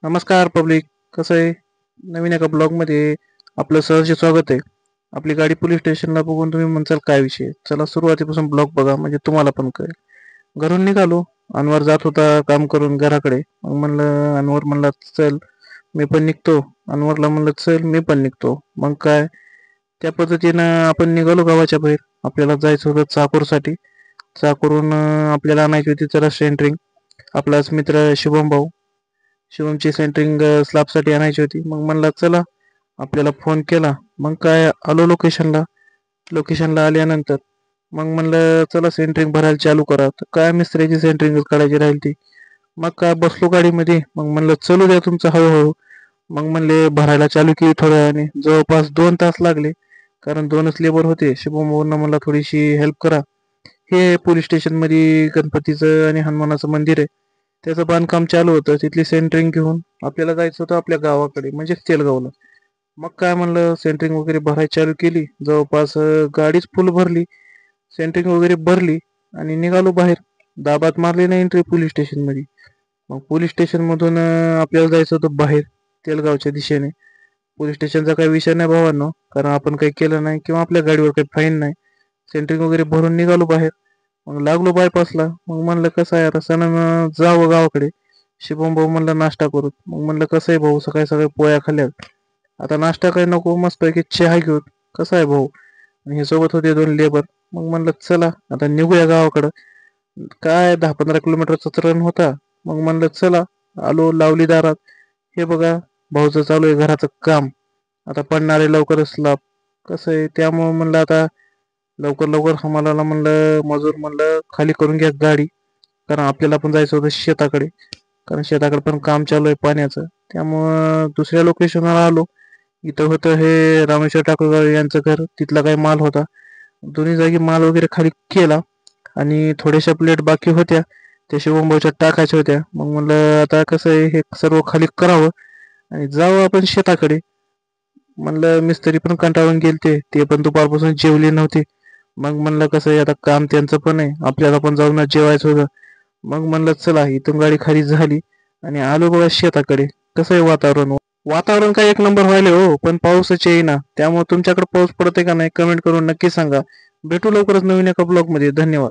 नमस्कार पब्लिक. कसं आहे? नवीन एका ब्लॉगमध्ये आपलं सहर्ष स्वागत आहे. आपली गाडी पोलीस स्टेशनला बघून तुम्ही म्हणसाल काय विषय. चला सुरुवातीपासून ब्लॉग बघा म्हणजे तुम्हाला पण कळेल. घरून निघालो. अनवर जात होता काम करून घराकडे. मग म्हणलं अनवर म्हणला चल मी पण निघतो. अनवरला म्हणलं चल मी पण निघतो. मग काय त्या पद्धतीनं आपण निघालो गावाच्या बाहेर. आपल्याला जायचं होतं चाकूरसाठी. चाकूरून आपल्याला आणायची होती जरा सेंटरिंग. आपलाच मित्र शुभम भाऊ. शिवमची सेंटरिंग स्लॅबसाठी आणायची होती. मग म्हणला चला आपल्याला फोन केला. मग काय आलो लोकेशनला. लोकेशनला आल्यानंतर मग म्हणलं चला सेंटरिंग भरायला चालू करा. तर काय मिस्त्रीची सेंटरिंग काढायची राहील ती. मग काय बसलो गाडीमध्ये. मग म्हणलं चलू द्या तुमचं हळूहळू. मग म्हणले भरायला चालू केली थोड्या वेळाने. जवळपास 2 तास लागले. कारण 2च लेबर होते. शुभम भाऊंना म्हणला थोडीशी हेल्प करा. हे पोलीस स्टेशन मध्ये गणपतीचं आणि हनुमानाचं मंदिर आहे. त्याचं बांधकाम चालू होतं. तिथली सेंटरिंग घेऊन आपल्याला जायचं होतं आपल्या गावाकडे म्हणजे तेलगावला. मग काय म्हणलं सेंटरिंग वगैरे भरायला चालू केली. जवळपास गाडीच फुल भरली. सेंटरिंग वगैरे भरली आणि निघालो बाहेर. दाबात मारली नाही एंट्री पोलीस स्टेशन मध्ये. मग पोलीस स्टेशन मधून आपल्याला जायचं होतं बाहेर तेलगावच्या दिशेने. पोलीस स्टेशनचा काही विषय नाही भावांनो, कारण आपण काही केलं नाही किंवा आपल्या गाडीवर काही फाईन नाही. सेंटरिंग वगैरे भरून निघालो बाहेर. मग लागलो बायपासला. मग म्हणलं कसं आहे आता सण जावं गावाकडे. शुभम भाऊ म्हणलं नाश्ता करू. मग म्हणलं कसं आहे भाऊ सकाळी सकाळी पोळ्या खाल्ल्यात. आता नाश्ता काही नको मस्तपैकी चहा घेऊ. कसं आहे भाऊ. आणि हे सोबत होते 2 लेबर. मग म्हणलं चला आता निघूया गावाकडं. काय 10-15 किलोमीटरचा रन होता. मग म्हणलं चला आलो लावली दारात. हे बघा भाऊचं चालू आहे घराचं काम. आता पडणार आहे लवकरच स्लॅब. कसं आहे त्यामुळं म्हणलं आता लवकर लवकर आम्हाला म्हणलं मजूर म्हणलं खाली करून घ्या गाडी. कारण आपल्याला पण जायचं होतं शेताकडे. कारण शेताकडे पण काम चालू आहे पाण्याचं. त्यामुळं दुसऱ्या लोकेशनवर आलो. इथं होतं हे रामेश्वर ठाकूरगाव यांचं घर. तिथला काही माल होता. दोन्ही जागी माल वगैरे खाली केला. आणि थोड्याशा प्लेट बाकी होत्या. त्या शिवमभाऊच्या टाकायच्या होत्या. मग म्हणलं आता कसं आहे हे सर्व खाली करावं आणि जावं आपण शेताकडे. म्हणलं मिस्त्री पण कंटाळून गेलते. ते पण दुपारपासून जेवले नव्हते. मग म्हणलं कसं आहे आता काम त्यांचं पण आहे. आपल्याला पण जाऊन जेवायचं होतं. मग म्हणलं चला इथून गाडी खाली झाली आणि आलो बघा शेताकडे. कसं आहे वातावरण. वातावरण काय एक नंबर व्हायले हो, पण पाऊसच येईना. त्यामुळे तुमच्याकडे पाऊस पडतोय का नाही कमेंट करून नक्की सांगा. भेटू लवकरच नवीन एका ब्लॉग मध्ये. धन्यवाद.